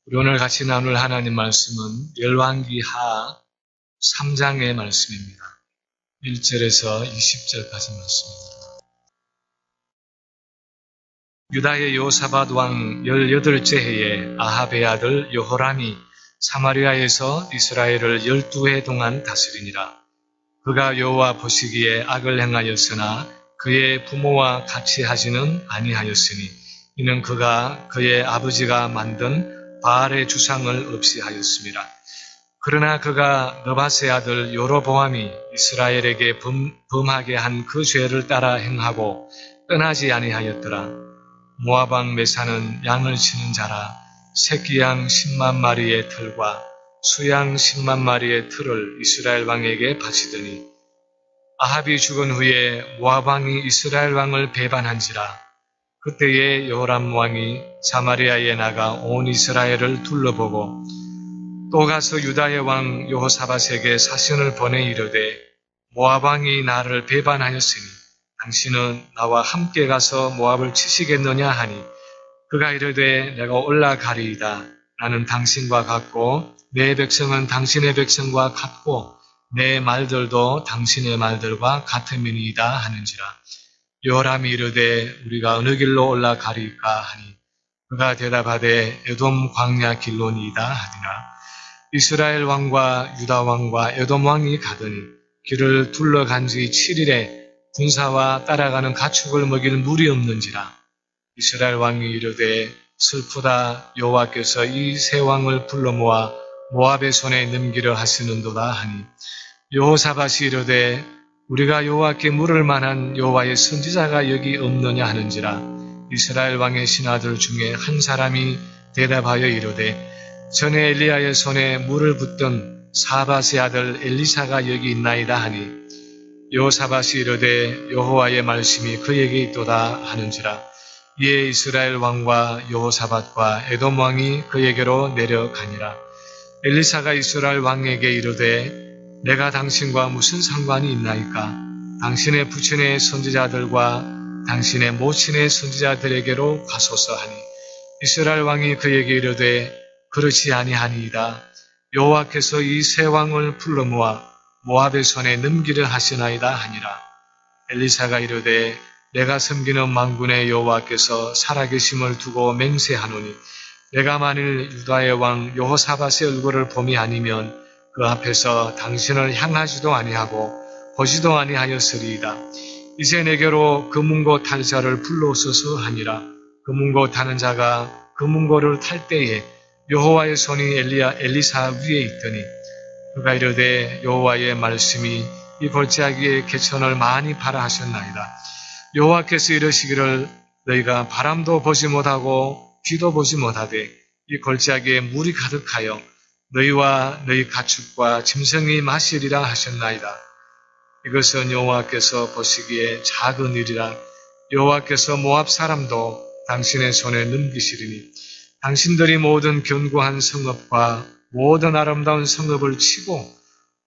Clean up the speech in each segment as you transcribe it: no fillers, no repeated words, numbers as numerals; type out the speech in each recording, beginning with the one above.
우리 오늘 같이 나눌 하나님 말씀은 열왕기하 3장의 말씀입니다. 1절에서 20절까지 말씀입니다. 유다의 여호사밧 왕 18째 해에 아합의 아들 여호람이 사마리아에서 이스라엘을 12해 동안 다스리니라. 그가 여호와 보시기에 악을 행하였으나 그의 부모와 같이 하지는 아니하였으니 이는 그가 그의 아버지가 만든 바알의 주상을 없이 하였습니다. 그러나 그가 느밧의 아들 여로보암이 이스라엘에게 범하게 한 그 죄를 따라 행하고 떠나지 아니하였더라. 모압 왕 메사는 양을 치는 자라 새끼양 10만 마리의 틀과 수양 10만 마리의 틀을 이스라엘 왕에게 바치더니 아합이 죽은 후에 모압 왕이 이스라엘 왕을 배반한지라. 그때에 여호람 왕이 사마리아에 나가 온 이스라엘을 둘러보고 또 가서 유다의 왕 여호사밧에게 사신을 보내 이르되 모압 왕이 나를 배반하였으니 당신은 나와 함께 가서 모압을 치시겠느냐 하니 그가 이르되 내가 올라가리이다. 나는 당신과 같고 내 백성은 당신의 백성과 같고 내 말들도 당신의 말들과 같음이니이다 하는지라. 여호람이 이르되 우리가 어느 길로 올라가리까 하니 그가 대답하되 에돔 광야 길로니이다 하니라. 이스라엘 왕과 유다 왕과 에돔 왕이 가더니 길을 둘러간 지 7일에 군사와 따라가는 가축을 먹일 물이 없는지라. 이스라엘 왕이 이르되 슬프다. 여호와께서 이 세 왕을 불러 모아 모압의 손에 넘기려 하시는도다 하니 여호사밧이 이르되 우리가 여호와께 물을 만한 여호와의 선지자가 여기 없느냐 하는지라. 이스라엘 왕의 신하들 중에 한 사람이 대답하여 이르되 전에 엘리야의 손에 물을 붓던 사밧의 아들 엘리사가 여기 있나이다 하니 여호사밧이 이르되 여호와의 말씀이 그에게 있도다 하는지라. 이에 이스라엘 왕과 여호사밧과 에돔 왕이 그에게로 내려가니라. 엘리사가 이스라엘 왕에게 이르되 내가 당신과 무슨 상관이 있나이까? 당신의 부친의 선지자들과 당신의 모친의 선지자들에게로 가소서 하니 이스라엘 왕이 그에게 이르되 그렇지 아니하니이다. 여호와께서 이 세 왕을 불러 모아 모압의 손에 넘기려 하시나이다 하니라. 엘리사가 이르되 내가 섬기는 만군의 여호와께서 살아계심을 두고 맹세하노니 내가 만일 유다의 왕 여호사밧의 얼굴을 봄이 아니면 그 앞에서 당신을 향하지도 아니하고 보지도 아니하였으리이다. 이제 내게로 금문고 탈 자를 불러오소서 하니라. 금문고 타는 자가 금문고를 탈 때에 여호와의 손이 엘리사 위에 있더니 그가 이르되 여호와의 말씀이 이 골짜기에 개천을 많이 파라 하셨나이다. 여호와께서 이르시기를 너희가 바람도 보지 못하고 귀도 보지 못하되 이 골짜기에 물이 가득하여 너희와 너희 가축과 짐승이 마시리라 하셨나이다. 이것은 여호와께서 보시기에 작은 일이라. 여호와께서 모압 사람도 당신의 손에 넘기시리니 당신들이 모든 견고한 성읍과 모든 아름다운 성읍을 치고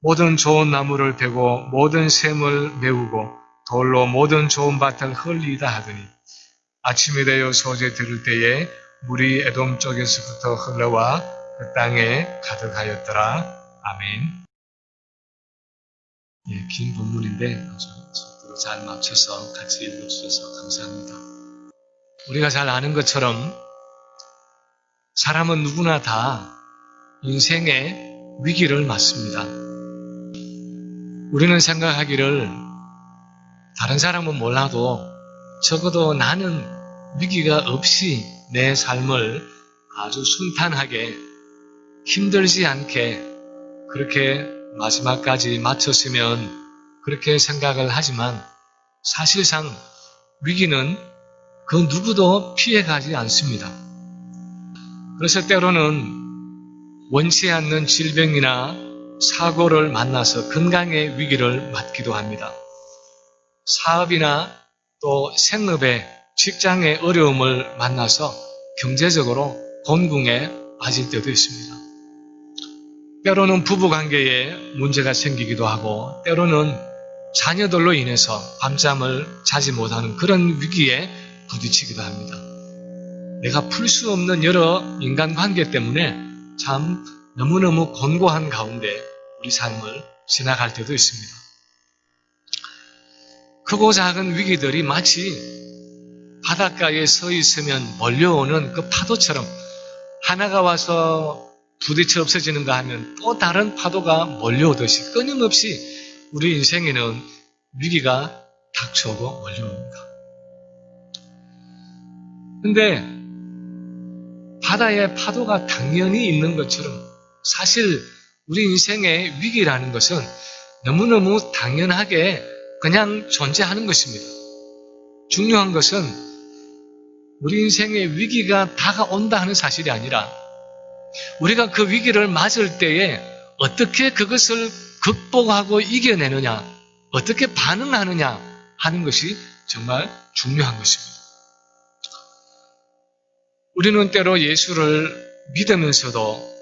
모든 좋은 나무를 베고 모든 샘을 메우고 돌로 모든 좋은 밭을 헐리다 하더니 아침이 되어 소재 들을 때에 물이 에돔 쪽에서부터 흘러와 그 땅에 가득하였더라. 아멘. 긴 본문인데 속도로 잘 맞춰서 같이 읽어주셔서 감사합니다. 우리가 잘 아는 것처럼 사람은 누구나 다 인생의 위기를 맞습니다. 우리는 생각하기를 다른 사람은 몰라도 적어도 나는 위기가 없이 내 삶을 아주 순탄하게 힘들지 않게 그렇게 마지막까지 마쳤으면 그렇게 생각을 하지만 사실상 위기는 그 누구도 피해가지 않습니다. 그래서 때로는 원치 않는 질병이나 사고를 만나서 건강의 위기를 맞기도 합니다. 사업이나 또 생업의 직장의 어려움을 만나서 경제적으로 곤궁에 빠질 때도 있습니다. 때로는 부부관계에 문제가 생기기도 하고 때로는 자녀들로 인해서 밤잠을 자지 못하는 그런 위기에 부딪히기도 합니다. 내가 풀 수 없는 여러 인간관계 때문에 참 너무너무 곤고한 가운데 우리 삶을 지나갈 때도 있습니다. 크고 작은 위기들이 마치 바닷가에 서 있으면 몰려오는 그 파도처럼 하나가 와서 부딪혀 없어지는가 하면 또 다른 파도가 몰려오듯이 끊임없이 우리 인생에는 위기가 닥쳐오고 몰려옵니다. 근데 바다에 파도가 당연히 있는 것처럼 사실 우리 인생의 위기라는 것은 너무너무 당연하게 그냥 존재하는 것입니다. 중요한 것은 우리 인생의 위기가 다가온다 하는 사실이 아니라 우리가 그 위기를 맞을 때에 어떻게 그것을 극복하고 이겨내느냐, 어떻게 반응하느냐 하는 것이 정말 중요한 것입니다. 우리는 때로 예수를 믿으면서도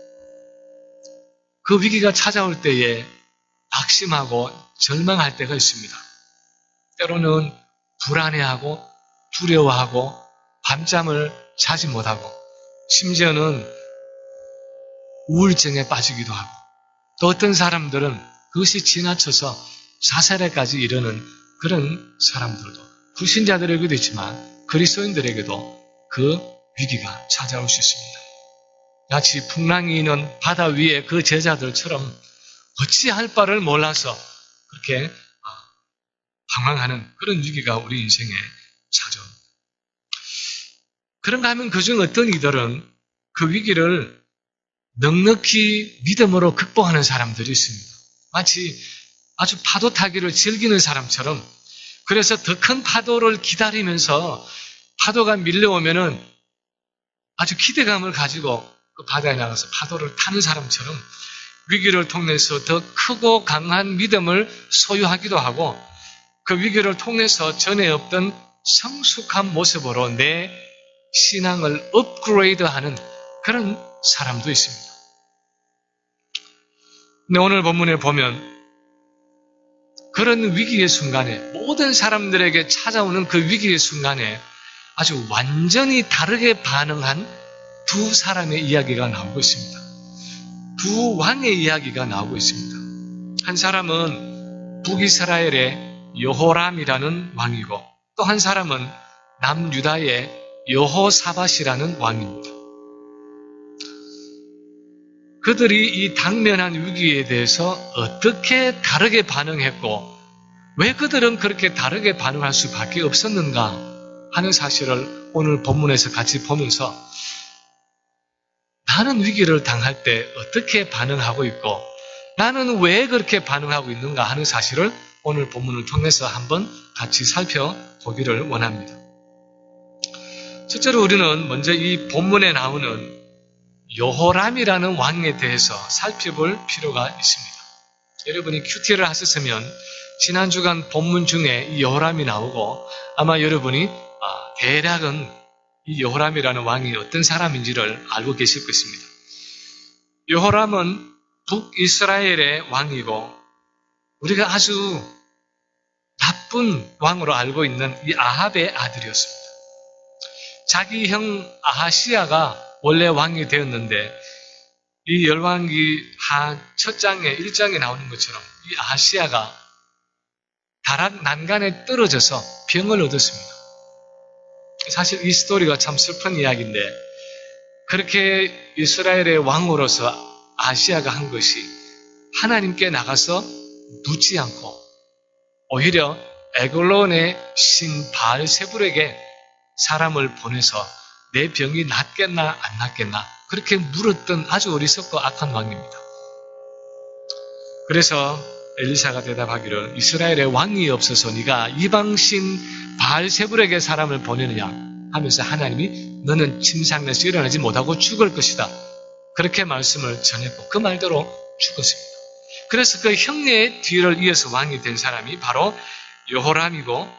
그 위기가 찾아올 때에 낙심하고 절망할 때가 있습니다. 때로는 불안해하고 두려워하고 밤잠을 자지 못하고 심지어는 우울증에 빠지기도 하고 또 어떤 사람들은 그것이 지나쳐서 자살에까지 이르는 그런 사람들도 불신자들에게도 있지만 그리스도인들에게도 그 위기가 찾아올 수 있습니다. 마치 풍랑이 있는 바다 위에 그 제자들처럼 어찌할 바를 몰라서 그렇게 방황하는 그런 위기가 우리 인생에 찾아옵니다. 그런가 하면 그중 어떤 이들은 그 위기를 넉넉히 믿음으로 극복하는 사람들이 있습니다. 마치 아주 파도 타기를 즐기는 사람처럼 그래서 더 큰 파도를 기다리면서 파도가 밀려오면은 아주 기대감을 가지고 그 바다에 나가서 파도를 타는 사람처럼 위기를 통해서 더 크고 강한 믿음을 소유하기도 하고 그 위기를 통해서 전에 없던 성숙한 모습으로 내 신앙을 업그레이드하는 그런 사람도 있습니다. 근데 오늘 본문에 보면 그런 위기의 순간에 모든 사람들에게 찾아오는 그 위기의 순간에 아주 완전히 다르게 반응한 두 사람의 이야기가 나오고 있습니다. 두 왕의 이야기가 나오고 있습니다. 한 사람은 북이스라엘의 여호람이라는 왕이고 또 한 사람은 남유다의 여호사밧이라는 왕입니다. 그들이 이 당면한 위기에 대해서 어떻게 다르게 반응했고 왜 그들은 그렇게 다르게 반응할 수밖에 없었는가 하는 사실을 오늘 본문에서 같이 보면서 나는 위기를 당할 때 어떻게 반응하고 있고 나는 왜 그렇게 반응하고 있는가 하는 사실을 오늘 본문을 통해서 한번 같이 살펴보기를 원합니다. 첫째로 우리는 먼저 이 본문에 나오는 여호람이라는 왕에 대해서 살펴볼 필요가 있습니다. 여러분이 큐티를 하셨으면 지난 주간 본문 중에 이 여호람이 나오고 아마 여러분이 대략은 이 여호람이라는 왕이 어떤 사람인지를 알고 계실 것입니다. 여호람은 북이스라엘의 왕이고 우리가 아주 나쁜 왕으로 알고 있는 이 아합의 아들이었습니다. 자기 형 아하시야가 원래 왕이 되었는데 이 열왕기 첫 장에 1장에 나오는 것처럼 이 아하시야가 다락 난간에 떨어져서 병을 얻었습니다. 사실 이 스토리가 참 슬픈 이야기인데 그렇게 이스라엘의 왕으로서 아시아가 한 것이 하나님께 나가서 묻지 않고 오히려 에글론의 신 바알세불에게 사람을 보내서 내 병이 낫겠나 안 낫겠나 그렇게 물었던 아주 어리석고 악한 왕입니다. 그래서 엘리사가 대답하기를 이스라엘의 왕이 없어서 네가 이방신 바알세불에게 사람을 보내느냐 하면서 하나님이 너는 침상에서 일어나지 못하고 죽을 것이다. 그렇게 말씀을 전했고 그 말대로 죽었습니다. 그래서 그 형의 뒤를 이어서 왕이 된 사람이 바로 여호람이고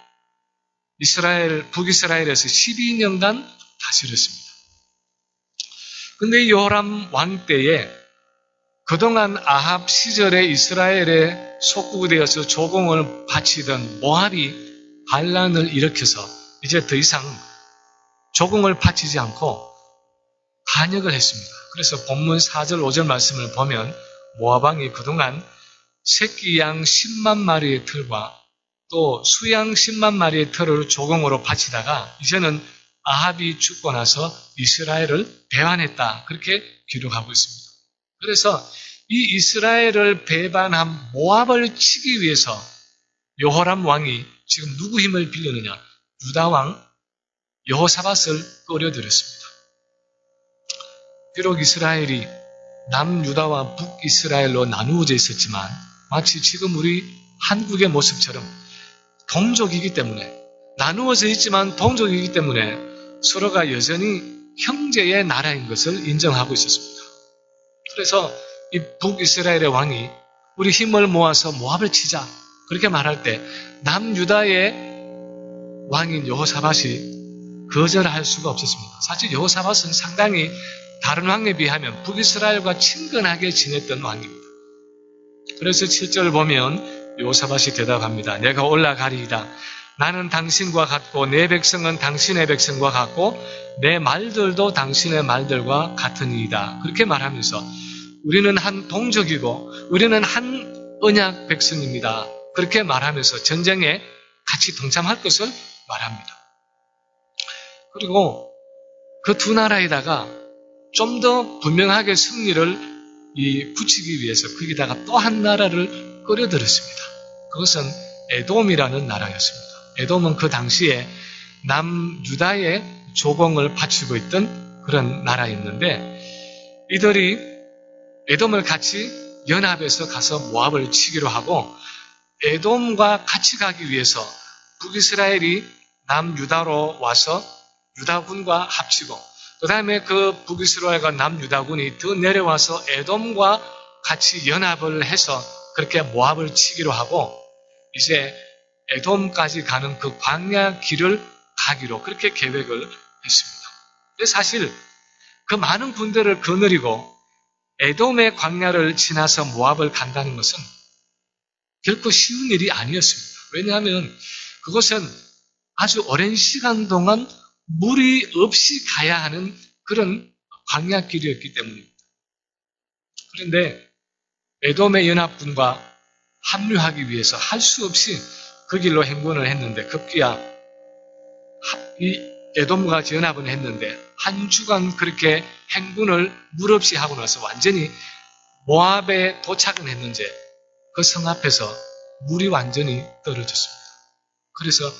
북이스라엘에서 12년간 다스렸습니다. 근데 여호람 왕 때에 그동안 아합 시절에 이스라엘에 속국되어서 조공을 바치던 모압이 반란을 일으켜서 이제 더 이상 조공을 바치지 않고 반역을 했습니다. 그래서 본문 4절 5절 말씀을 보면 모압 왕이 그동안 새끼 양 10만 마리의 털과 또 수양 10만 마리의 털을 조공으로 바치다가 이제는 아합이 죽고 나서 이스라엘을 배반했다. 그렇게 기록하고 있습니다. 그래서 이 이스라엘을 배반한 모압을 치기 위해서 여호람 왕이 지금 누구 힘을 빌리느냐? 유다 왕 여호사밧을 끌어들였습니다. 비록 이스라엘이 남유다와 북이스라엘로 나누어져 있었지만 마치 지금 우리 한국의 모습처럼 동족이기 때문에 나누어져 있지만 동족이기 때문에 서로가 여전히 형제의 나라인 것을 인정하고 있었습니다. 그래서 이 북이스라엘의 왕이 우리 힘을 모아서 모압을 치자 그렇게 말할 때 남유다의 왕인 여호사밧이 거절할 수가 없었습니다. 사실 여호사밧은 상당히 다른 왕에 비하면 북이스라엘과 친근하게 지냈던 왕입니다. 그래서 7절을 보면 여호사밧이 대답합니다. 내가 올라가리이다. 나는 당신과 같고 내 백성은 당신의 백성과 같고 내 말들도 당신의 말들과 같으니이다. 그렇게 말하면서 우리는 한 동족이고 우리는 한 언약 백성입니다. 그렇게 말하면서 전쟁에 같이 동참할 것을 말합니다. 그리고 그 두 나라에다가 좀 더 분명하게 승리를 붙이기 위해서 거기다가 또 한 나라를 끌어들였습니다. 그것은 에돔이라는 나라였습니다. 에돔은 그 당시에 남유다의 조공을 바치고 있던 그런 나라였는데 이들이 에돔을 같이 연합해서 가서 모압을 치기로 하고 에돔과 같이 가기 위해서 북이스라엘이 남유다로 와서 유다군과 합치고 그 다음에 그 북이스라엘과 남유다군이 더 내려와서 에돔과 같이 연합을 해서 그렇게 모압을 치기로 하고 이제 에돔까지 가는 그 광야 길을 가기로 그렇게 계획을 했습니다. 근데 사실 그 많은 군대를 거느리고 에돔의 광야를 지나서 모압을 간다는 것은 결코 쉬운 일이 아니었습니다. 왜냐하면 그것은 아주 오랜 시간 동안 물이 없이 가야 하는 그런 광야길이었기 때문입니다. 그런데 에돔의 연합군과 합류하기 위해서 할 수 없이 그 길로 행군을 했는데 급기야 이 에돔과 연합은 했는데 한 주간 그렇게 행군을 물 없이 하고 나서 완전히 모압에 도착은 했는지 그 성 앞에서 물이 완전히 떨어졌습니다. 그래서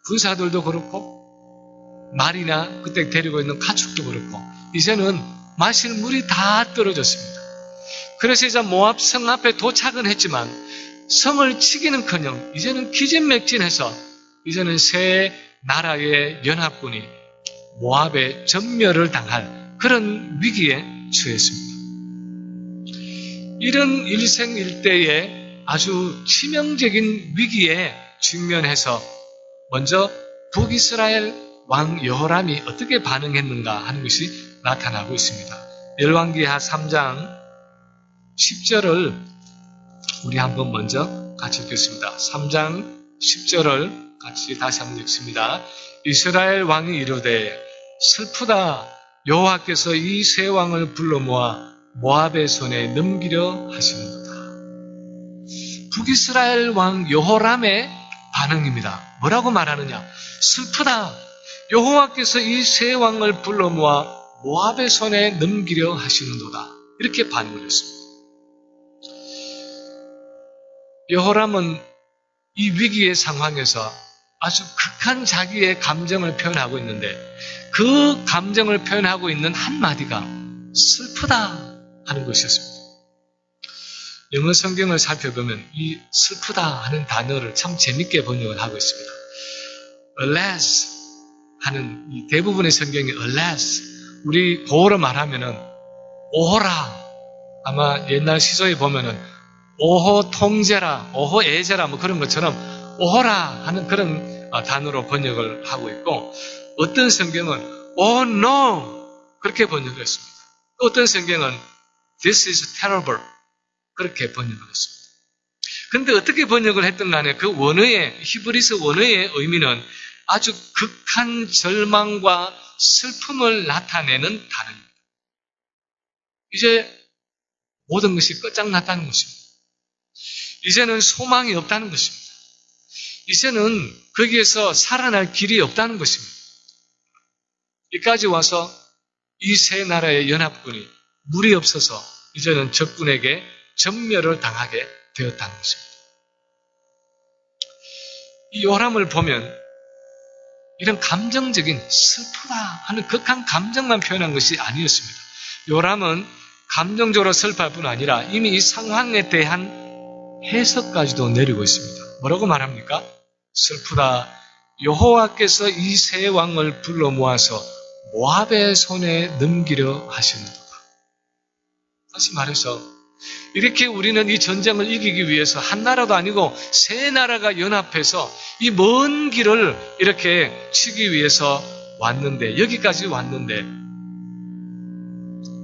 군사들도 그렇고 말이나 그때 데리고 있는 가축도 그렇고 이제는 마실 물이 다 떨어졌습니다. 그래서 이제 모압 성 앞에 도착은 했지만 성을 치기는커녕 이제는 기진맥진해서 이제는 세 나라의 연합군이 모압에 전멸을 당할 그런 위기에 처했습니다. 이런 일생일대의 아주 치명적인 위기에 직면해서 먼저 북이스라엘 왕 여호람이 어떻게 반응했는가 하는 것이 나타나고 있습니다. 열왕기하 3장 10절을 우리 한번 먼저 같이 읽겠습니다. 3장 10절을 같이 다시 한번 읽습니다. 이스라엘 왕이 이르되 슬프다 여호와께서 이 세 왕을 불러 모아 모압의 손에 넘기려 하시는도다. 북이스라엘 왕 여호람의 반응입니다. 뭐라고 말하느냐? 슬프다. 여호와께서 이 세 왕을 불러 모아 모압의 손에 넘기려 하시는도다. 이렇게 반응을 했습니다. 여호람은 이 위기의 상황에서 아주 극한 자기의 감정을 표현하고 있는데 그 감정을 표현하고 있는 한마디가 슬프다 하는 것이었습니다. 영어 성경을 살펴보면 이 슬프다 하는 단어를 참 재밌게 번역을 하고 있습니다. alas 하는 이 대부분의 성경이 alas 우리 고어로 말하면은 오호라 아마 옛날 시조에 보면은 오호 통제라 오호 애제라 뭐 그런 것처럼 오호라 하는 그런 단어로 번역을 하고 있고 어떤 성경은 oh no 그렇게 번역을 했습니다. 어떤 성경은 this is terrible 그렇게 번역을 했습니다. 그런데 어떻게 번역을 했든 간에 그 원어의 히브리서 원어의 의미는 아주 극한 절망과 슬픔을 나타내는 단어입니다. 이제 모든 것이 끝장났다는 것입니다. 이제는 소망이 없다는 것입니다. 이제는 거기에서 살아날 길이 없다는 것입니다. 여기까지 와서 이 세 나라의 연합군이 물이 없어서 이제는 적군에게 전멸을 당하게 되었다는 것입니다. 이 요람을 보면 이런 감정적인 슬프다 하는 극한 감정만 표현한 것이 아니었습니다. 요람은 감정적으로 슬퍼할 뿐 아니라 이미 이 상황에 대한 해석까지도 내리고 있습니다. 뭐라고 말합니까? 슬프다. 여호와께서 이 세 왕을 불러 모아서 모압의 손에 넘기려 하시는도다. 다시 말해서 이렇게 우리는 이 전쟁을 이기기 위해서 한 나라도 아니고 세 나라가 연합해서 이 먼 길을 이렇게 치기 위해서 왔는데, 여기까지 왔는데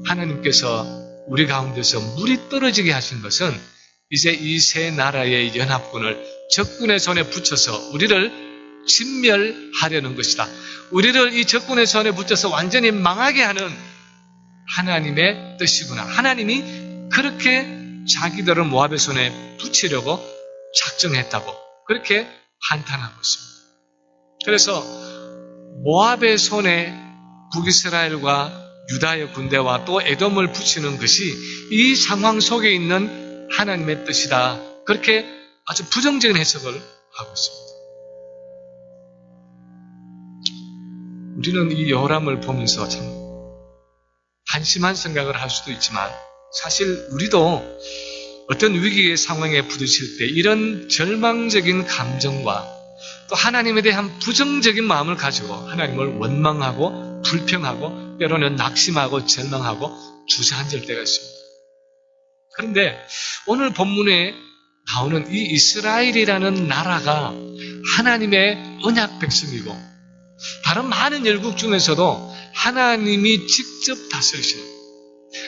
하나님께서 우리 가운데서 물이 떨어지게 하신 것은 이제 이 세 나라의 연합군을 적군의 손에 붙여서 우리를 진멸하려는 것이다. 우리를 이 적군의 손에 붙여서 완전히 망하게 하는 하나님의 뜻이구나. 하나님이 그렇게 자기들을 모압의 손에 붙이려고 작정했다고 그렇게 한탄하고 있습니다. 그래서 모압의 손에 북이스라엘과 유다의 군대와 또 에돔을 붙이는 것이 이 상황 속에 있는 하나님의 뜻이다. 그렇게 아주 부정적인 해석을 하고 있습니다. 우리는 이 여호람을 보면서 참 한심한 생각을 할 수도 있지만 사실 우리도 어떤 위기의 상황에 부딪힐 때 이런 절망적인 감정과 또 하나님에 대한 부정적인 마음을 가지고 하나님을 원망하고 불평하고 때로는 낙심하고 절망하고 주저앉을 때가 있습니다. 그런데 오늘 본문에 나오는 이 이스라엘이라는 나라가 하나님의 언약 백성이고 다른 많은 열국 중에서도 하나님이 직접 다스리시는,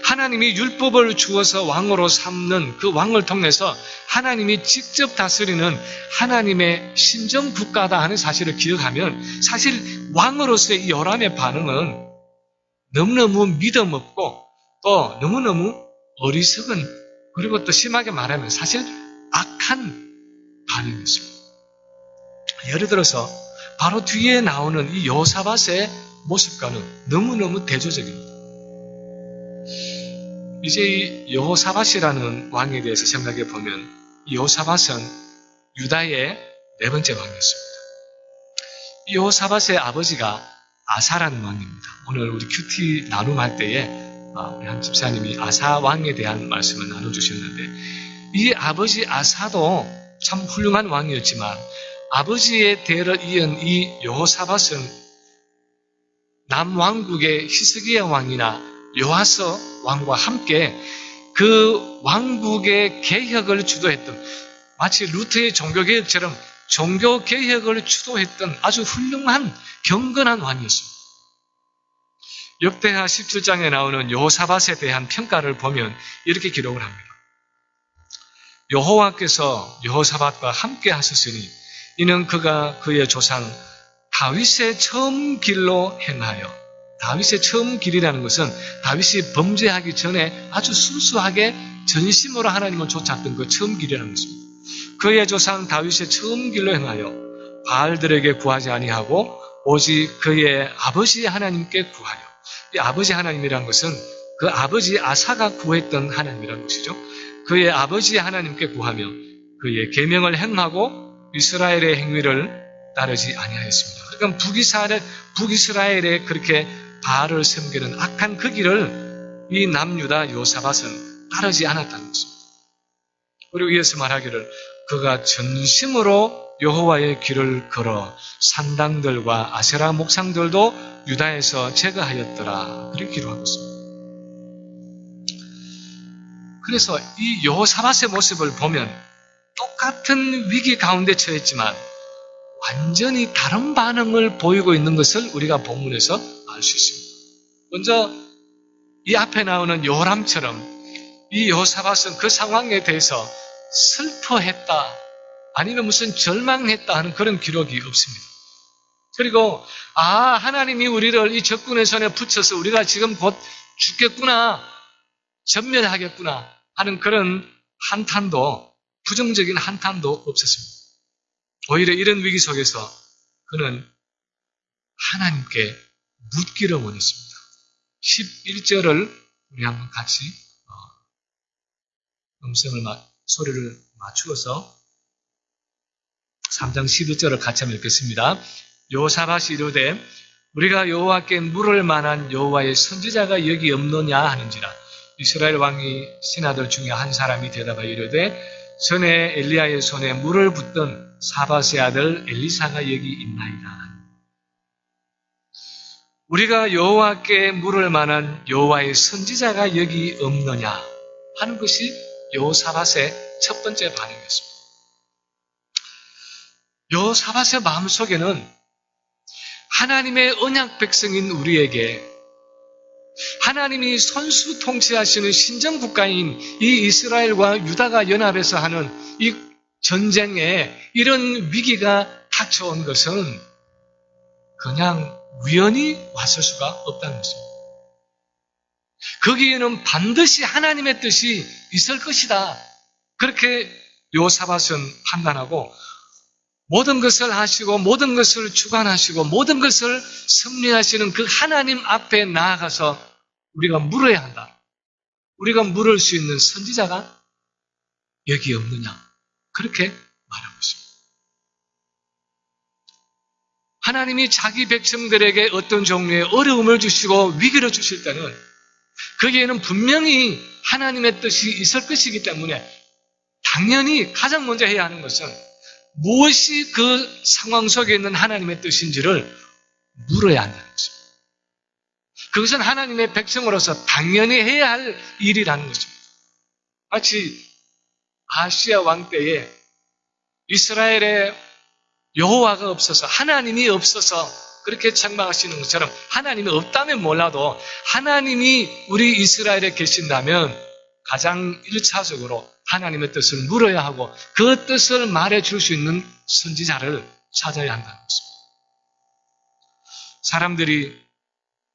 하나님이 율법을 주어서 왕으로 삼는 그 왕을 통해서 하나님이 직접 다스리는 하나님의 신정 국가다 하는 사실을 기억하면 사실 왕으로서의 이 요람의 반응은 너무너무 믿음 없고 또 너무너무 어리석은, 그리고 또 심하게 말하면 사실 악한 반응이었습니다. 예를 들어서 바로 뒤에 나오는 이 여호사밧의 모습과는 너무너무 대조적입니다. 이제 이 여호사밧이라는 왕에 대해서 생각해 보면 이 여호사밧은 유다의 네 번째 왕이었습니다. 이 여호사밧의 아버지가 아사라는 왕입니다. 오늘 우리 큐티 나눔할 때에 우리 한 집사님이 아사 왕에 대한 말씀을 나눠주셨는데 이 아버지 아사도 참 훌륭한 왕이었지만 아버지의 대를 이은 이 여호사밧은 남왕국의 히스기야 왕이나 요아스 왕과 함께 그 왕국의 개혁을 주도했던, 마치 루트의 종교개혁처럼 종교개혁을 주도했던 아주 훌륭한 경건한 왕이었습니다. 역대하 17장에 나오는 여호사밧에 대한 평가를 보면 이렇게 기록을 합니다. 여호와께서 여호사밧과 함께 하셨으니 이는 그가 그의 조상 다윗의 처음 길로 행하여, 다윗의 처음 길이라는 것은 다윗이 범죄하기 전에 아주 순수하게 전심으로 하나님을 쫓았던 그 처음 길이라는 것입니다. 그의 조상 다윗의 처음 길로 행하여 바알들에게 구하지 아니하고 오직 그의 아버지 하나님께 구하여, 이 아버지 하나님이라는 것은 그 아버지 아사가 구했던 하나님이라는 것이죠. 그의 아버지 하나님께 구하며 그의 계명을 행하고 이스라엘의 행위를 따르지 아니하였습니다. 그러니까 북이스라엘에 그렇게 바알을 섬기는 악한 그 길을 이 남유다 여호사밧은 따르지 않았다는 것입니다. 그리고 이어서 말하기를 그가 전심으로 여호와의 길을 걸어 산당들과 아세라 목상들도 유다에서 제거하였더라. 그렇게 기록하고 있습니다. 그래서 이 여호사밧의 모습을 보면 똑같은 위기 가운데 처했지만 완전히 다른 반응을 보이고 있는 것을 우리가 본문에서 알 수 있습니다. 먼저 이 앞에 나오는 요람처럼 이 여호사밧은 그 상황에 대해서 슬퍼했다 아니면 무슨 절망했다 하는 그런 기록이 없습니다. 그리고 하나님이 우리를 이 적군의 손에 붙여서 우리가 지금 곧 죽겠구나, 전멸하겠구나 하는 그런 한탄도, 부정적인 한탄도 없었습니다. 오히려 이런 위기 속에서 그는 하나님께 묻기를 원했습니다. 11절을 우리 한번 같이 소리를 맞추어서 3장 11절을 같이 한번 읽겠습니다. 여호사밧이 이르되 우리가 여호와께 물을 만한 여호와의 선지자가 여기 없느냐 하는지라. 이스라엘 왕이 신하들 중에 한 사람이 대답하여 이르되 전에 엘리야의 손에 물을 붓던 사밧의 아들 엘리사가 여기 있나이다. 우리가 여호와께 물을 만한 여호와의 선지자가 여기 없느냐 하는 것이 여호사밧의 첫 번째 반응이었습니다. 여호사밧의 마음속에는 하나님의 언약 백성인 우리에게 하나님이 선수 통치하시는 신정국가인 이 이스라엘과 유다가 연합해서 하는 이 전쟁에 이런 위기가 닥쳐온 것은 그냥 우연히 왔을 수가 없다는 것입니다. 거기에는 반드시 하나님의 뜻이 있을 것이다. 그렇게 여호사밧은 판단하고 모든 것을 하시고 모든 것을 주관하시고 모든 것을 섭리하시는 그 하나님 앞에 나아가서 우리가 물어야 한다. 우리가 물을 수 있는 선지자가 여기 없느냐. 그렇게 말하고 있습니다. 하나님이 자기 백성들에게 어떤 종류의 어려움을 주시고 위기를 주실 때는 거기에는 분명히 하나님의 뜻이 있을 것이기 때문에 당연히 가장 먼저 해야 하는 것은 무엇이 그 상황 속에 있는 하나님의 뜻인지를 물어야 한다는 것입니다. 그것은 하나님의 백성으로서 당연히 해야 할 일이라는 것입니다. 마치 아시아 왕 때에 이스라엘에 여호와가 없어서 하나님이 없어서 그렇게 책망하시는 것처럼 하나님이 없다면 몰라도 하나님이 우리 이스라엘에 계신다면 가장 1차적으로 하나님의 뜻을 물어야 하고 그 뜻을 말해줄 수 있는 선지자를 찾아야 한다는 것입니다. 사람들이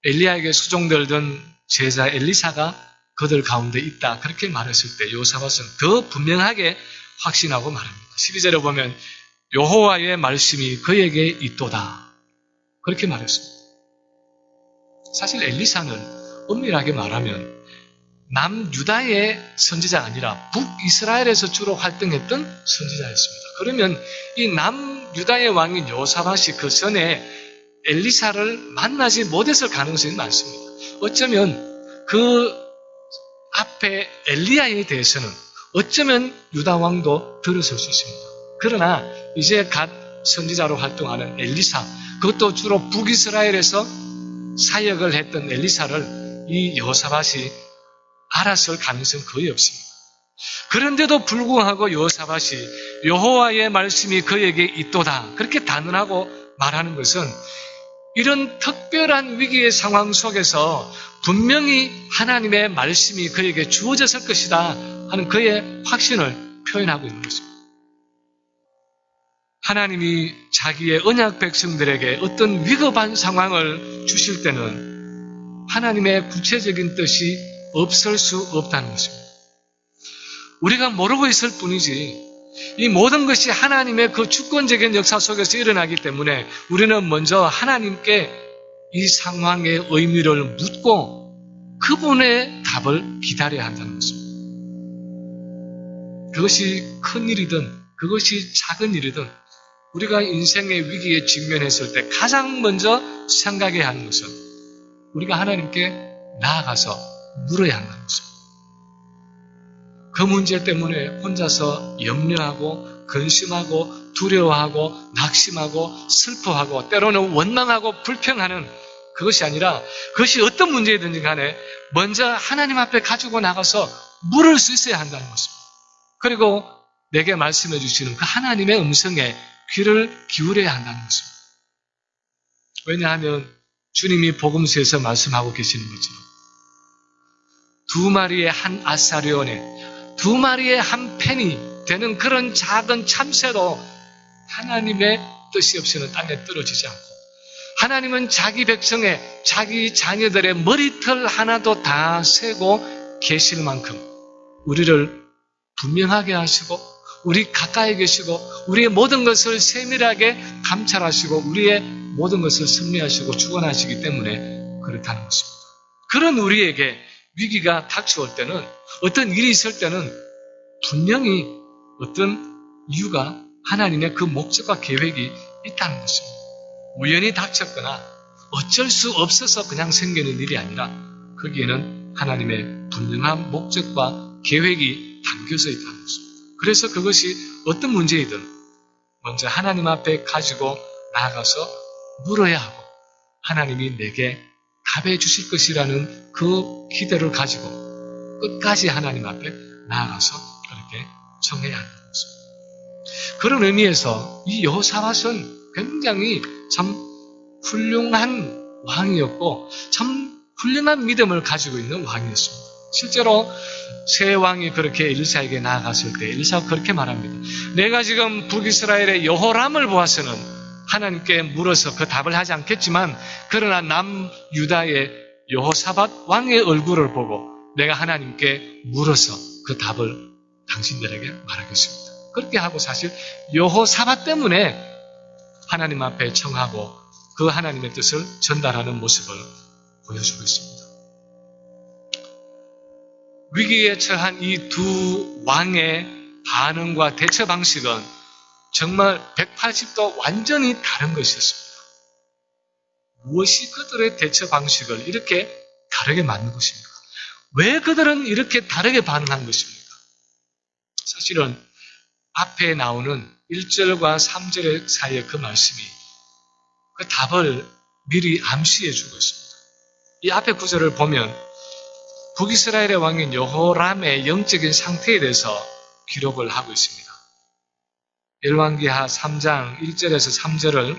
엘리야에게 수종들던 제자 엘리사가 그들 가운데 있다 그렇게 말했을 때 여호사밧은 더 분명하게 확신하고 말합니다. 12절에 보면 여호와의 말씀이 그에게 있도다 그렇게 말했습니다. 사실 엘리사는 엄밀하게 말하면 남유다의 선지자가 아니라 북이스라엘에서 주로 활동했던 선지자였습니다. 그러면 이 남유다의 왕인 여호사밧이 그 전에 엘리사를 만나지 못했을 가능성이 많습니다. 어쩌면 그 앞에 엘리야에 대해서는 어쩌면 유다 왕도 들었을 수 있습니다. 그러나 이제 갓 선지자로 활동하는 엘리사, 그것도 주로 북이스라엘에서 사역을 했던 엘리사를 이 여호사밧이 알았을 가능성은 거의 없습니다. 그런데도 불구하고 여호사밧이 여호와의 말씀이 그에게 있도다 그렇게 단언하고 말하는 것은 이런 특별한 위기의 상황 속에서 분명히 하나님의 말씀이 그에게 주어졌을 것이다 하는 그의 확신을 표현하고 있는 것입니다. 하나님이 자기의 언약 백성들에게 어떤 위급한 상황을 주실 때는 하나님의 구체적인 뜻이 없을 수 없다는 것입니다. 우리가 모르고 있을 뿐이지 이 모든 것이 하나님의 그 주권적인 역사 속에서 일어나기 때문에 우리는 먼저 하나님께 이 상황의 의미를 묻고 그분의 답을 기다려야 한다는 것입니다. 그것이 큰 일이든 그것이 작은 일이든 우리가 인생의 위기에 직면했을 때 가장 먼저 생각해야 하는 것은 우리가 하나님께 나아가서 물어야 한다는 것입니다. 그 문제 때문에 혼자서 염려하고 근심하고 두려워하고 낙심하고 슬퍼하고 때로는 원망하고 불평하는 그것이 아니라 그것이 어떤 문제이든지 간에 먼저 하나님 앞에 가지고 나가서 물을 수 있어야 한다는 것입니다. 그리고 내게 말씀해 주시는 그 하나님의 음성에 귀를 기울여야 한다는 것입니다. 왜냐하면 주님이 복음서에서 말씀하고 계시는 것처럼 두 마리의 한 아사리온에 두 마리의 한 펜이 되는 그런 작은 참새도 하나님의 뜻이 없이는 땅에 떨어지지 않고 하나님은 자기 백성의, 자기 자녀들의 머리털 하나도 다 세고 계실 만큼 우리를 분명하게 하시고 우리 가까이 계시고 우리의 모든 것을 세밀하게 감찰하시고 우리의 모든 것을 섭리하시고 주관하시기 때문에 그렇다는 것입니다. 그런 우리에게 위기가 닥쳐올 때는, 어떤 일이 있을 때는 분명히 어떤 이유가, 하나님의 그 목적과 계획이 있다는 것입니다. 우연히 닥쳤거나 어쩔 수 없어서 그냥 생기는 일이 아니라 거기에는 하나님의 분명한 목적과 계획이 담겨져 있다는 것입니다. 그래서 그것이 어떤 문제이든 먼저 하나님 앞에 가지고 나아가서 물어야 하고 하나님이 내게 답해 주실 것이라는 그 기대를 가지고 끝까지 하나님 앞에 나아가서 그렇게 청해야 하는 것입니다. 그런 의미에서 이 여호사밧은 굉장히 참 훌륭한 왕이었고 참 훌륭한 믿음을 가지고 있는 왕이었습니다. 실제로 세 왕이 그렇게 엘리사에게 나아갔을 때 엘리사가 그렇게 말합니다. 내가 지금 북이스라엘의 여호람을 보아서는 하나님께 물어서 그 답을 하지 않겠지만 그러나 남유다의 여호사밧 왕의 얼굴을 보고 내가 하나님께 물어서 그 답을 당신들에게 말하겠습니다. 그렇게 하고 사실 여호사밧 때문에 하나님 앞에 청하고 그 하나님의 뜻을 전달하는 모습을 보여주고 있습니다. 위기에 처한 이 두 왕의 반응과 대처 방식은 정말 180도 완전히 다른 것이었습니다. 무엇이 그들의 대처 방식을 이렇게 다르게 만든 것입니까? 왜 그들은 이렇게 다르게 반응한 것입니까? 사실은 앞에 나오는 1절과 3절 사이의 그 말씀이 그 답을 미리 암시해 주고 있습니다. 이 앞에 구절을 보면 북이스라엘의 왕인 여호람의 영적인 상태에 대해서 기록을 하고 있습니다. 열왕기하 3장 1절에서 3절을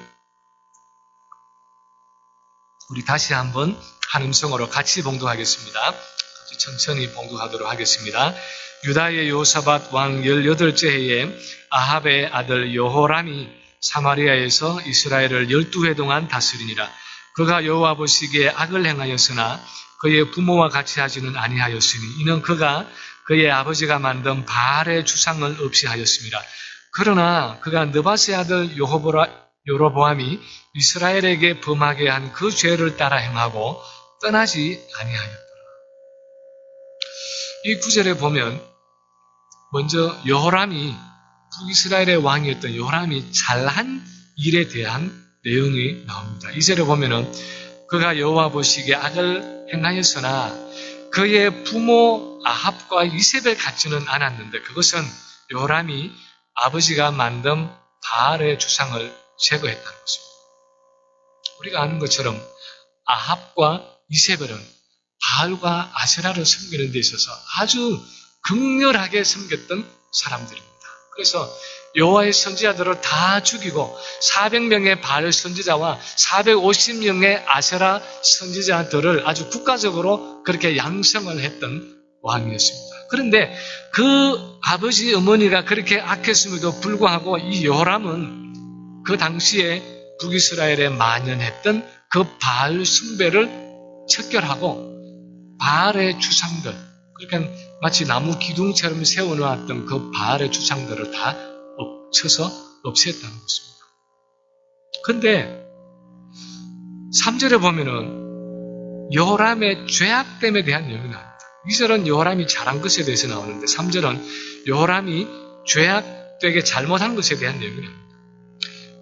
우리 다시 한번 한 음성으로 같이 봉독하겠습니다. 같이 천천히 봉독하도록 하겠습니다. 유다의 여호사밧 왕 18째 해에 아합의 아들 여호람이 사마리아에서 이스라엘을 12해 동안 다스리니라. 그가 여호와 보시기에 악을 행하였으나 그의 부모와 같이 하지는 아니하였으니 이는 그가 그의 아버지가 만든 바알의 주상을 없이 하였습니다. 그러나 그가 느밧의 아들 여로보암이 이스라엘에게 범하게 한 그 죄를 따라 행하고 떠나지 아니하였더라. 이 구절에 보면 먼저 여호람이 북이스라엘의 왕이었던 여호람이 잘한 일에 대한 내용이 나옵니다. 2절에 보면은 그가 여호와 보시기에 악을 행하였으나 그의 부모 아합과 이세벨 같지는 않았는데 그것은 여호람이 아버지가 만든 바알의 주상을 제거했다는 것입니다. 우리가 아는 것처럼 아합과 이세벨은 바알과 아세라를 섬기는 데 있어서 아주 극렬하게 섬겼던 사람들입니다. 그래서 여호와의 선지자들을 다 죽이고 400명의 바알 선지자와 450명의 아세라 선지자들을 아주 국가적으로 그렇게 양성을 했던 왕이었습니다. 그런데 그 아버지 어머니가 그렇게 악했음에도 불구하고 이 여호람은 그 당시에 북이스라엘에 만연했던 그 바알 숭배를 척결하고 바알의 주상들, 그러니까 마치 나무 기둥처럼 세워놓았던 그 바알의 주상들을 다 쳐서 없앴다는 것입니다. 그런데 3절에 보면은 여호람의 죄악됨에 대한 내용이 나옵니다. 2절은 여호람이 잘한 것에 대해서 나오는데 3절은 여호람이 죄악되게 잘못한 것에 대한 내용이 나옵니다.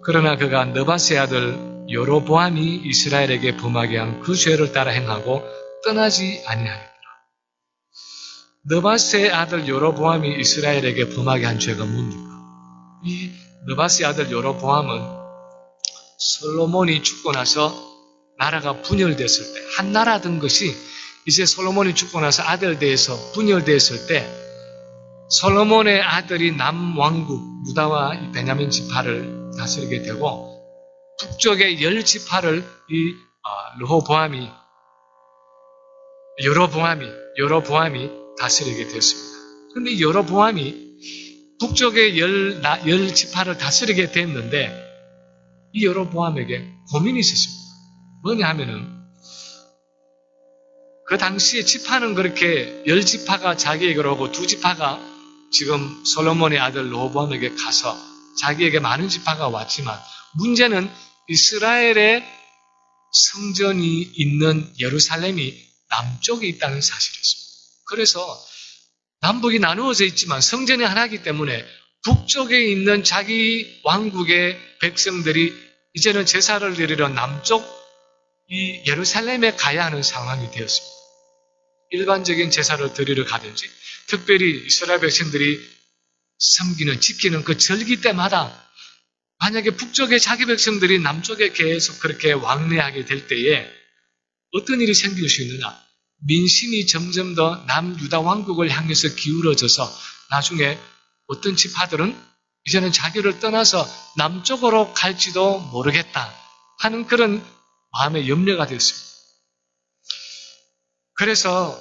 그러나 그가 느밧의 아들 여로보암이 이스라엘에게 범하게 한 그 죄를 따라 행하고 떠나지 아니하였더라. 느밧의 아들 여로보암이 이스라엘에게 범하게 한 죄가 뭡니까? 이 느밧의 아들 여로보암은 솔로몬이 죽고 나서 나라가 분열됐을 때, 한 나라 된 것이 이제 솔로몬이 죽고 나서 아들대에서 분열됐을 때 솔로몬의 아들이 남왕국 유다와 베냐민 지파를 다스리게 되고 북쪽의 10지파를 이 여로보암이 다스리게 되었습니다. 그런데 여로보암이 북쪽의 10지파를 다스리게 됐는데 이 여로보암에게 고민이 있었습니다. 뭐냐 하면은 그 당시에 지파는 그렇게 10지파가 자기에게로 오고 2지파가 지금 솔로몬의 아들 로보암에게 가서 자기에게 많은 지파가 왔지만 문제는 이스라엘의 성전이 있는 예루살렘이 남쪽에 있다는 사실이었습니다. 그래서 남북이 나누어져 있지만 성전이 하나이기 때문에 북쪽에 있는 자기 왕국의 백성들이 이제는 제사를 드리러 남쪽 이 예루살렘에 가야 하는 상황이 되었습니다. 일반적인 제사를 드리러 가든지 특별히 이스라엘 백성들이 섬기는 지키는 그 절기 때마다 만약에 북쪽에 자기 백성들이 남쪽에 계속 그렇게 왕래하게 될 때에 어떤 일이 생길 수 있느냐? 민심이 점점 더 남유다 왕국을 향해서 기울어져서 나중에 어떤 지파들은 이제는 자기를 떠나서 남쪽으로 갈지도 모르겠다 하는 그런 마음의 염려가 되었습니다. 그래서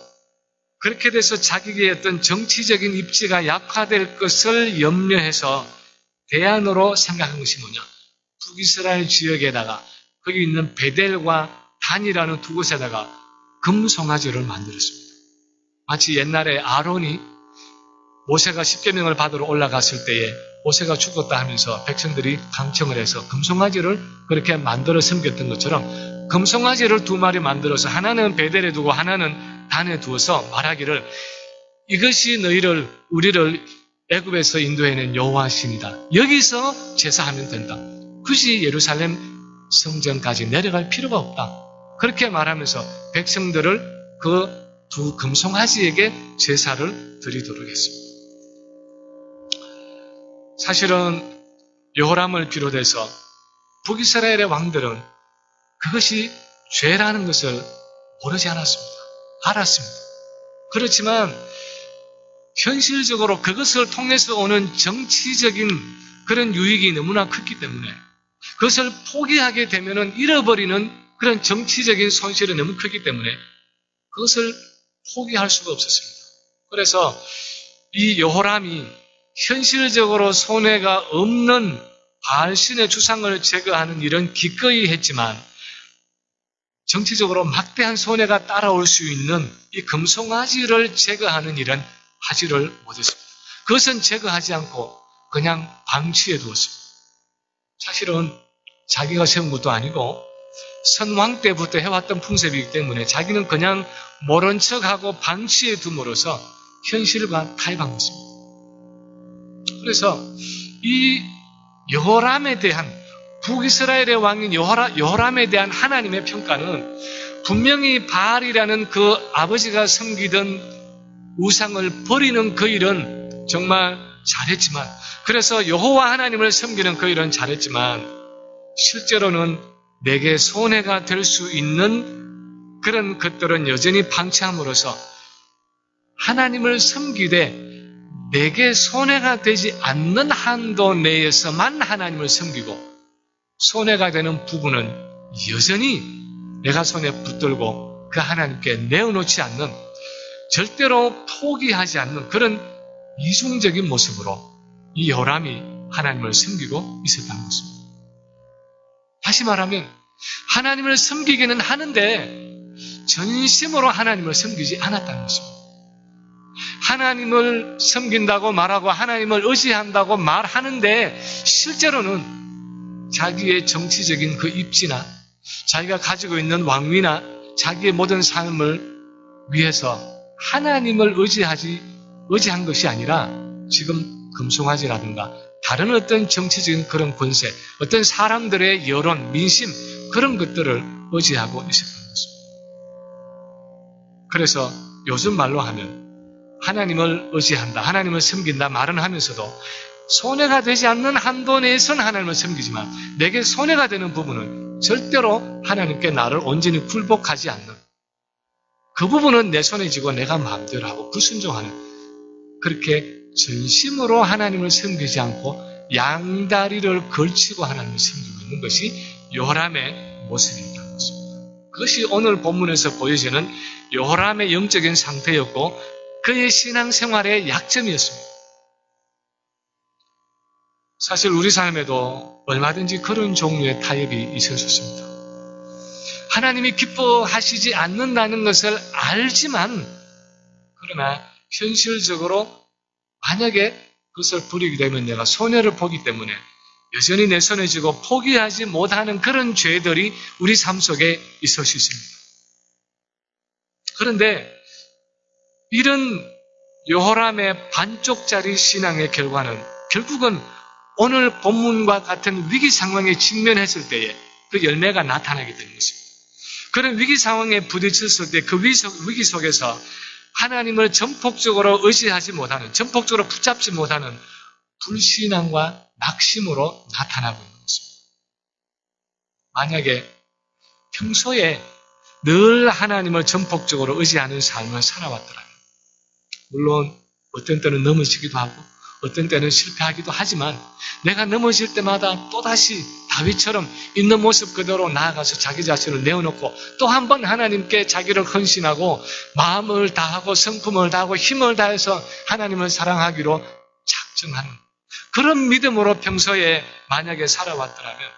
그렇게 돼서 자기의 어떤 정치적인 입지가 약화될 것을 염려해서 대안으로 생각한 것이 뭐냐? 북이스라엘 지역에다가 거기 있는 베델과 단이라는 두 곳에다가 금송아지를 만들었습니다. 마치 옛날에 아론이 모세가 십계명을 받으러 올라갔을 때에 모세가 죽었다 하면서 백성들이 강청을 해서 금송아지를 그렇게 만들어 섬겼던 것처럼 금송아지를 2마리 만들어서 하나는 베델에 두고 하나는 단에 두어서 말하기를 이것이 너희를 우리를 애굽에서 인도해낸 여호와신이다. 여기서 제사하면 된다. 굳이 예루살렘 성전까지 내려갈 필요가 없다. 그렇게 말하면서 백성들을 그 2 금송아지에게 제사를 드리도록 했습니다. 사실은 여호람을 비롯해서 북이스라엘의 왕들은 그것이 죄라는 것을 모르지 않았습니다. 알았습니다. 그렇지만 현실적으로 그것을 통해서 오는 정치적인 그런 유익이 너무나 컸기 때문에 그것을 포기하게 되면 잃어버리는 그런 정치적인 손실이 너무 크기 때문에 그것을 포기할 수가 없었습니다. 그래서 이 여호람이 현실적으로 손해가 없는 바알신의 주상을 제거하는 일은 기꺼이 했지만 정치적으로 막대한 손해가 따라올 수 있는 이 금송아지를 제거하는 일은 하지를 못했습니다. 그것은 제거하지 않고 그냥 방치해 두었습니다. 사실은 자기가 세운 것도 아니고 선왕 때부터 해왔던 풍습이기 때문에 자기는 그냥 모른 척하고 방치해 둠으로써 현실과 타협한 것입니다. 그래서 이 여호람에 대한 북이스라엘의 왕인 여호람에 대한 하나님의 평가는 분명히 바알이라는 그 아버지가 섬기던 우상을 버리는 그 일은 정말 잘했지만 그래서 여호와 하나님을 섬기는 그 일은 잘했지만 실제로는 내게 손해가 될 수 있는 그런 것들은 여전히 방치함으로써 하나님을 섬기되 내게 손해가 되지 않는 한도 내에서만 하나님을 섬기고 손해가 되는 부분은 여전히 내가 손에 붙들고 그 하나님께 내어놓지 않는 절대로 포기하지 않는 그런 이중적인 모습으로 이 여호람이 하나님을 섬기고 있었다는 것입니다. 다시 말하면 하나님을 섬기기는 하는데 전심으로 하나님을 섬기지 않았다는 것입니다. 하나님을 섬긴다고 말하고 하나님을 의지한다고 말하는데 실제로는 자기의 정치적인 그 입지나 자기가 가지고 있는 왕위나 자기의 모든 삶을 위해서 하나님을 의지한 것이 아니라 지금 금송아지라든가 다른 어떤 정치적인 그런 권세, 어떤 사람들의 여론, 민심 그런 것들을 의지하고 있었던 것입니다. 그래서 요즘 말로 하면 하나님을 의지한다, 하나님을 섬긴다 말은 하면서도 손해가 되지 않는 한도 내에서는 하나님을 섬기지만 내게 손해가 되는 부분은 절대로 하나님께 나를 온전히 굴복하지 않는 그 부분은 내 손에 쥐고 내가 마음대로 하고 불순종하는 그렇게 전심으로 하나님을 섬기지 않고 양다리를 걸치고 하나님을 섬기고 있는 것이 여호람의 모습이었다는 것입니다. 그것이 오늘 본문에서 보여지는 여호람의 영적인 상태였고 그의 신앙생활의 약점이었습니다. 사실 우리 삶에도 얼마든지 그런 종류의 타협이 있을 수 있습니다. 하나님이 기뻐하시지 않는다는 것을 알지만 그러나 현실적으로 만약에 그것을 부리게 되면 내가 손해를 보기 때문에 여전히 내 손에 쥐고 포기하지 못하는 그런 죄들이 우리 삶 속에 있을 수 있습니다. 그런데 이런 여호람의 반쪽짜리 신앙의 결과는 결국은 오늘 본문과 같은 위기 상황에 직면했을 때에 그 열매가 나타나게 되는 것입니다. 그런 위기 상황에 부딪혔을 때 그 위기 속에서 하나님을 전폭적으로 의지하지 못하는, 전폭적으로 붙잡지 못하는 불신앙과 낙심으로 나타나고 있는 것입니다. 만약에 평소에 늘 하나님을 전폭적으로 의지하는 삶을 살아왔더라면, 물론 어떤 때는 넘어지기도 하고 어떤 때는 실패하기도 하지만 내가 넘어질 때마다 또다시 다윗처럼 있는 모습 그대로 나아가서 자기 자신을 내어놓고 또 한 번 하나님께 자기를 헌신하고 마음을 다하고 성품을 다하고 힘을 다해서 하나님을 사랑하기로 작정하는 그런 믿음으로 평소에 만약에 살아왔더라면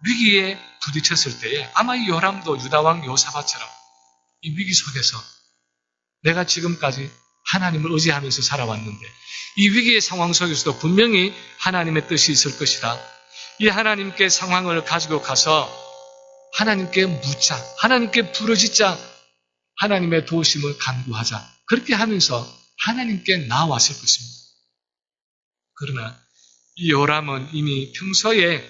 위기에 부딪혔을 때에 아마 이 요람도 유다왕 요사밧처럼 이 위기 속에서 내가 지금까지 하나님을 의지하면서 살아왔는데 이 위기의 상황 속에서도 분명히 하나님의 뜻이 있을 것이다. 이 하나님께 상황을 가지고 가서 하나님께 묻자, 하나님께 부르짖자, 하나님의 도우심을 간구하자. 그렇게 하면서 하나님께 나아왔을 것입니다. 그러나 이 요람은 이미 평소에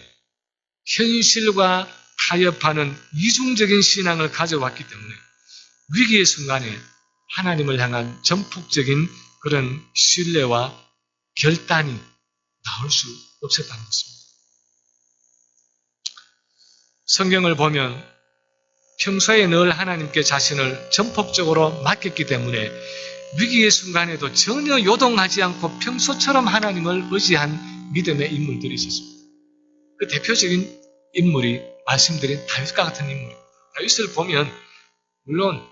현실과 타협하는 이중적인 신앙을 가져왔기 때문에 위기의 순간에 하나님을 향한 전폭적인 그런 신뢰와 결단이 나올 수 없었다는 것입니다. 성경을 보면 평소에 늘 하나님께 자신을 전폭적으로 맡겼기 때문에 위기의 순간에도 전혀 요동하지 않고 평소처럼 하나님을 의지한 믿음의 인물들이 있었습니다. 그 대표적인 인물이 말씀드린 다윗과 같은 인물입니다. 다윗을 보면 물론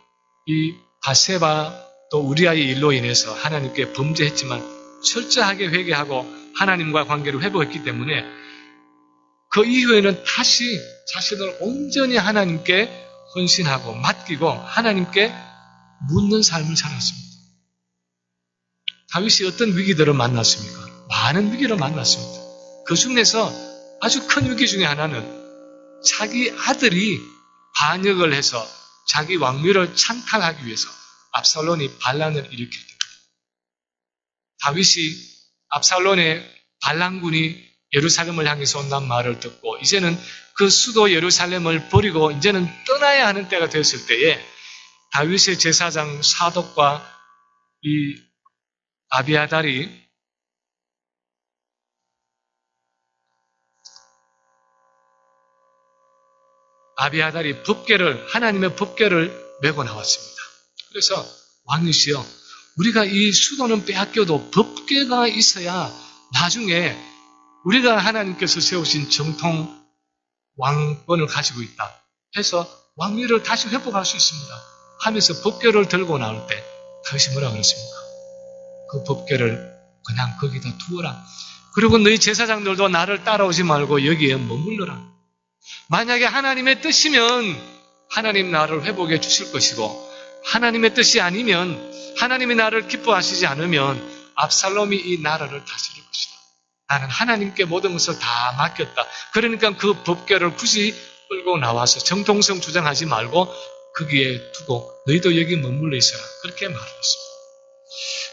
이 바세바 또 우리아의 일로 인해서 하나님께 범죄했지만 철저하게 회개하고 하나님과 관계를 회복했기 때문에 그 이후에는 다시 자신을 온전히 하나님께 헌신하고 맡기고 하나님께 묻는 삶을 살았습니다. 다윗이 어떤 위기들을 만났습니까? 많은 위기를 만났습니다. 그 중에서 아주 큰 위기 중에 하나는 자기 아들이 반역을 해서 자기 왕위를 찬탈하기 위해서 압살론이 반란을 일으킬 때입니다. 다윗이 압살론의 반란군이 예루살렘을 향해서 온다는 말을 듣고 이제는 그 수도 예루살렘을 버리고 이제는 떠나야 하는 때가 되었을 때에 다윗의 제사장 사독과 이 아비아달이 하나님의 법궤를 메고 나왔습니다. 그래서 왕이시여, 우리가 이 수도는 빼앗겨도 법궤가 있어야 나중에 우리가 하나님께서 세우신 정통 왕권을 가지고 있다 해서 왕위를 다시 회복할 수 있습니다 하면서 법궤를 들고 나올 때 다윗이 뭐라 그랬습니까? 그 법궤를 그냥 거기다 두어라. 그리고 너희 제사장들도 나를 따라오지 말고 여기에 머물러라. 만약에 하나님의 뜻이면 하나님 나를 회복해 주실 것이고 하나님의 뜻이 아니면 하나님이 나를 기뻐하시지 않으면 압살롬이 이 나라를 다스릴 것이다. 나는 하나님께 모든 것을 다 맡겼다. 그러니까 그 법궤를 굳이 끌고 나와서 정통성 주장하지 말고 거기에 두고 너희도 여기 머물러 있어라. 그렇게 말했습니다.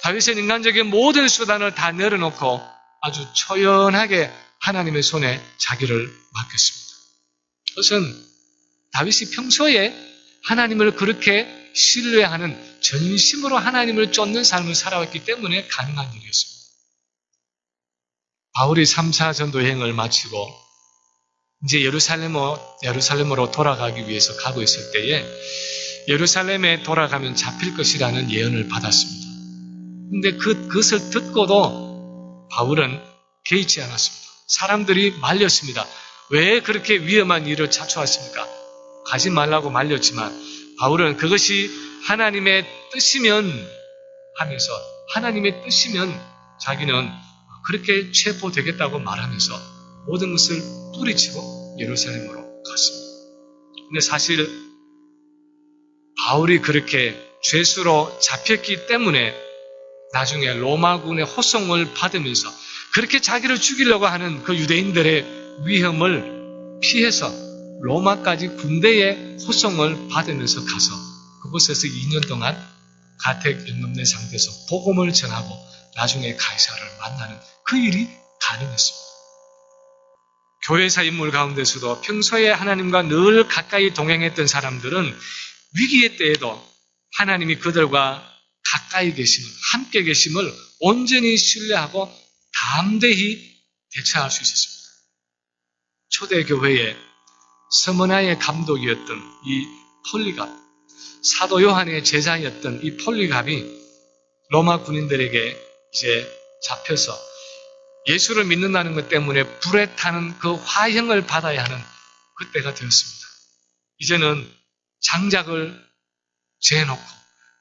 다윗은 인간적인 모든 수단을 다 내려놓고 아주 초연하게 하나님의 손에 자기를 맡겼습니다. 그것은 다윗이 평소에 하나님을 그렇게 신뢰하는 전심으로 하나님을 쫓는 삶을 살아왔기 때문에 가능한 일이었습니다. 바울이 3차 전도 여행을 마치고 이제 예루살렘으로 돌아가기 위해서 가고 있을 때에 예루살렘에 돌아가면 잡힐 것이라는 예언을 받았습니다. 그런데 그것을 듣고도 바울은 개의치 않았습니다. 사람들이 말렸습니다. 왜 그렇게 위험한 일을 자초하십니까? 가지 말라고 말렸지만 바울은 그것이 하나님의 뜻이면 하면서 하나님의 뜻이면 자기는 그렇게 체포되겠다고 말하면서 모든 것을 뿌리치고 예루살렘으로 갔습니다. 근데 사실 바울이 그렇게 죄수로 잡혔기 때문에 나중에 로마군의 호송을 받으면서 그렇게 자기를 죽이려고 하는 그 유대인들의 위험을 피해서 로마까지 군대의 호송을 받으면서 가서 그곳에서 2년 동안 가택연금된 상태에서 복음을 전하고 나중에 가이사를 만나는 그 일이 가능했습니다. 교회사 인물 가운데서도 평소에 하나님과 늘 가까이 동행했던 사람들은 위기의 때에도 하나님이 그들과 가까이 계심을, 함께 계심을 온전히 신뢰하고 담대히 대처할 수 있었습니다. 초대교회의 서머나의 감독이었던 이 폴리갑, 사도 요한의 제자였던 이 폴리갑이 로마 군인들에게 이제 잡혀서 예수를 믿는다는 것 때문에 불에 타는 그 화형을 받아야 하는 그때가 되었습니다. 이제는 장작을 재놓고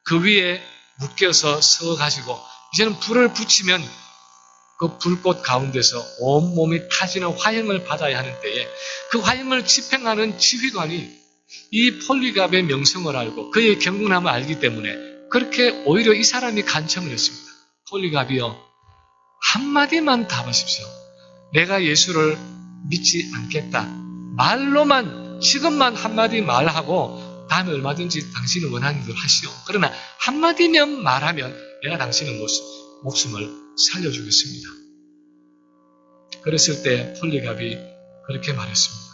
그 위에 묶여서 서가지고 이제는 불을 붙이면 그 불꽃 가운데서 온몸이 타지는 화형을 받아야 하는 때에 그 화형을 집행하는 지휘관이 이 폴리갑의 명성을 알고 그의 경건함을 알기 때문에 그렇게 오히려 이 사람이 간청을 했습니다. 폴리갑이요, 한마디만 답하십시오. 내가 예수를 믿지 않겠다. 말로만, 지금만 한마디 말하고 다음에 얼마든지 당신이 원하는 대로 하시오. 그러나 한마디면 말하면 내가 당신의 목숨을 살려주겠습니다. 그랬을 때 폴리갑이 그렇게 말했습니다.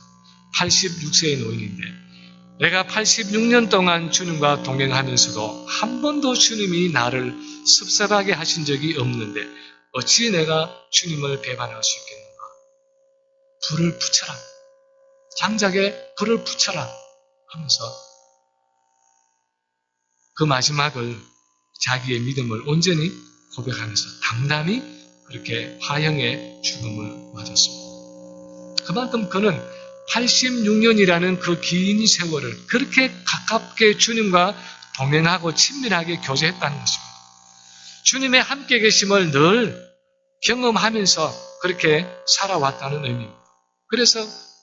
86세의 노인인데 내가 86년 동안 주님과 동행하면서도 한 번도 주님이 나를 섭섭하게 하신 적이 없는데 어찌 내가 주님을 배반할 수 있겠는가? 불을 붙여라. 장작에 불을 붙여라 하면서 그 마지막을 자기의 믿음을 온전히 고백하면서 당당히 그렇게 화형의 죽음을 맞았습니다. 그만큼 그는 86년이라는 그 긴 세월을 그렇게 가깝게 주님과 동행하고 친밀하게 교제했다는 것입니다. 주님의 함께 계심을 늘 경험하면서 그렇게 살아왔다는 의미입니다. 그래서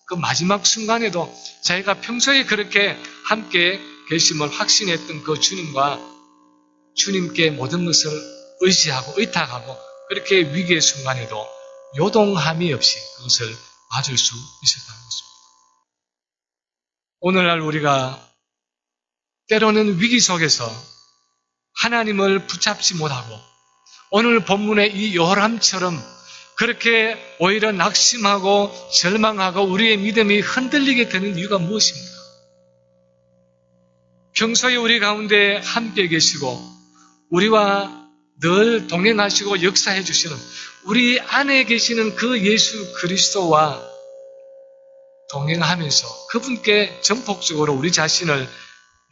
그 마지막 순간에도 자기가 평소에 그렇게 함께 계심을 확신했던 그 주님과 주님께 모든 것을 의지하고 의탁하고 그렇게 위기의 순간에도 요동함이 없이 그것을 맞을 수 있었다는 것입니다. 오늘날 우리가 때로는 위기 속에서 하나님을 붙잡지 못하고 오늘 본문의 이 요람처럼 그렇게 오히려 낙심하고 절망하고 우리의 믿음이 흔들리게 되는 이유가 무엇입니까? 평소에 우리 가운데 함께 계시고 우리와 늘 동행하시고 역사해 주시는 우리 안에 계시는 그 예수 그리스도와 동행하면서 그분께 전폭적으로 우리 자신을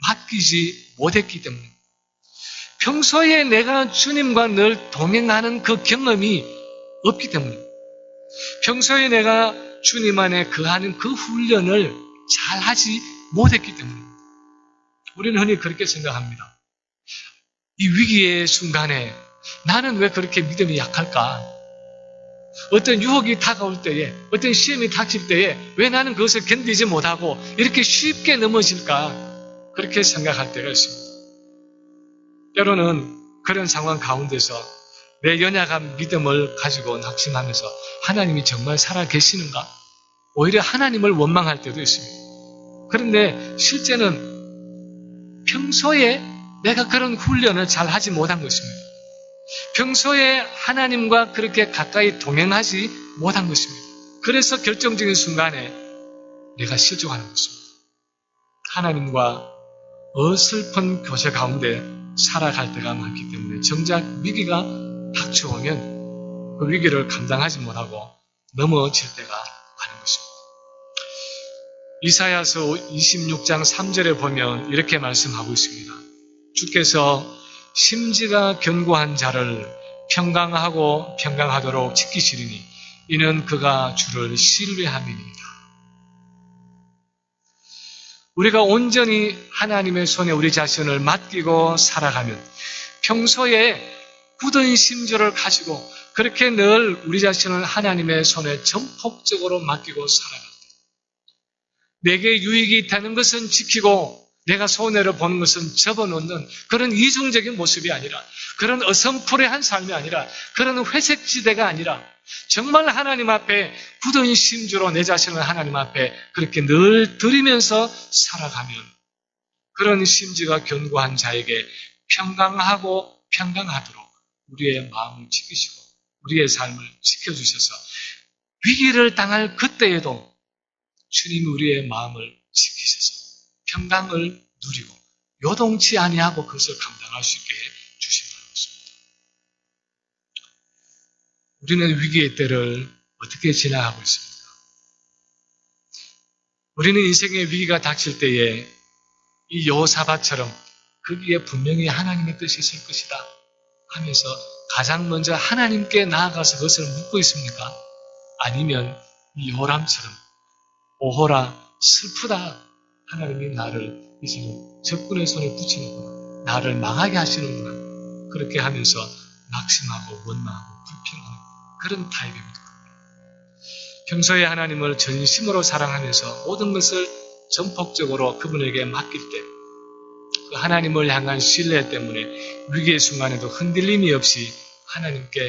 맡기지 못했기 때문에 평소에 내가 주님과 늘 동행하는 그 경험이 없기 때문에 평소에 내가 주님 안에 거하는 그 훈련을 잘 하지 못했기 때문에 우리는 흔히 그렇게 생각합니다. 이 위기의 순간에 나는 왜 그렇게 믿음이 약할까? 어떤 유혹이 다가올 때에, 어떤 시험이 닥칠 때에 왜 나는 그것을 견디지 못하고 이렇게 쉽게 넘어질까? 그렇게 생각할 때가 있습니다. 때로는 그런 상황 가운데서 내 연약한 믿음을 가지고 낙심하면서 하나님이 정말 살아계시는가? 오히려 하나님을 원망할 때도 있습니다. 그런데 실제는 평소에 내가 그런 훈련을 잘 하지 못한 것입니다. 평소에 하나님과 그렇게 가까이 동행하지 못한 것입니다. 그래서 결정적인 순간에 내가 실족하는 것입니다. 하나님과 어설픈 교제 가운데 살아갈 때가 많기 때문에 정작 위기가 닥쳐오면 그 위기를 감당하지 못하고 넘어질 때가 많은 것입니다. 이사야서 26장 3절에 보면 이렇게 말씀하고 있습니다. 주께서 심지가 견고한 자를 평강하고 평강하도록 지키시리니 이는 그가 주를 신뢰함이니이다. 우리가 온전히 하나님의 손에 우리 자신을 맡기고 살아가면 평소에 굳은 심조를 가지고 그렇게 늘 우리 자신을 하나님의 손에 전폭적으로 맡기고 살아갈 때 내게 유익이 되는 것은 지키고 내가 손해를 보는 것은 접어놓는 그런 이중적인 모습이 아니라, 그런 어성푸레한 삶이 아니라, 그런 회색지대가 아니라, 정말 하나님 앞에 굳은 심주로 내 자신을 하나님 앞에 그렇게 늘 드리면서 살아가면, 그런 심지가 견고한 자에게 평강하고 평강하도록 우리의 마음을 지키시고 우리의 삶을 지켜주셔서 위기를 당할 그때에도 주님이 우리의 마음을 지키셔서 평강을 누리고 요동치 아니하고 그것을 감당할 수 있게 해주신다는 것입니다. 우리는 위기의 때를 어떻게 지나가고 있습니까? 우리는 인생의 위기가 닥칠 때에 이 여호사밧처럼 거기에 분명히 하나님의 뜻이 있을 것이다 하면서 가장 먼저 하나님께 나아가서 그것을 묻고 있습니까? 아니면 이 요람처럼 오호라 슬프다, 하나님이 나를 이제는 적군의 손에 붙이는구나, 나를 망하게 하시는구나, 그렇게 하면서 낙심하고 원망하고 불평하는 그런 타입입니다. 평소에 하나님을 전심으로 사랑하면서 모든 것을 전폭적으로 그분에게 맡길 때 그 하나님을 향한 신뢰 때문에 위기의 순간에도 흔들림이 없이 하나님께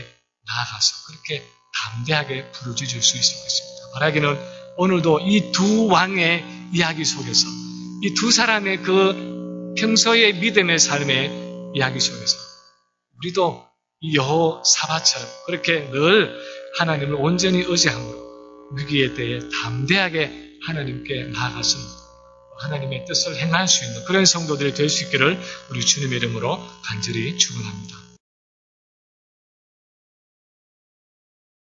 나아가서 그렇게 담대하게 부르짖을 수 있을 것입니다. 바라기는 오늘도 이 두 왕의 이야기 속에서, 이 두 사람의 그 평소의 믿음의 삶의 이야기 속에서 우리도 이 여호사밧처럼 그렇게 늘 하나님을 온전히 의지함으로 위기에 대해 담대하게 하나님께 나아가서 하나님의 뜻을 행할 수 있는 그런 성도들이 될 수 있기를 우리 주님의 이름으로 간절히 축원합니다.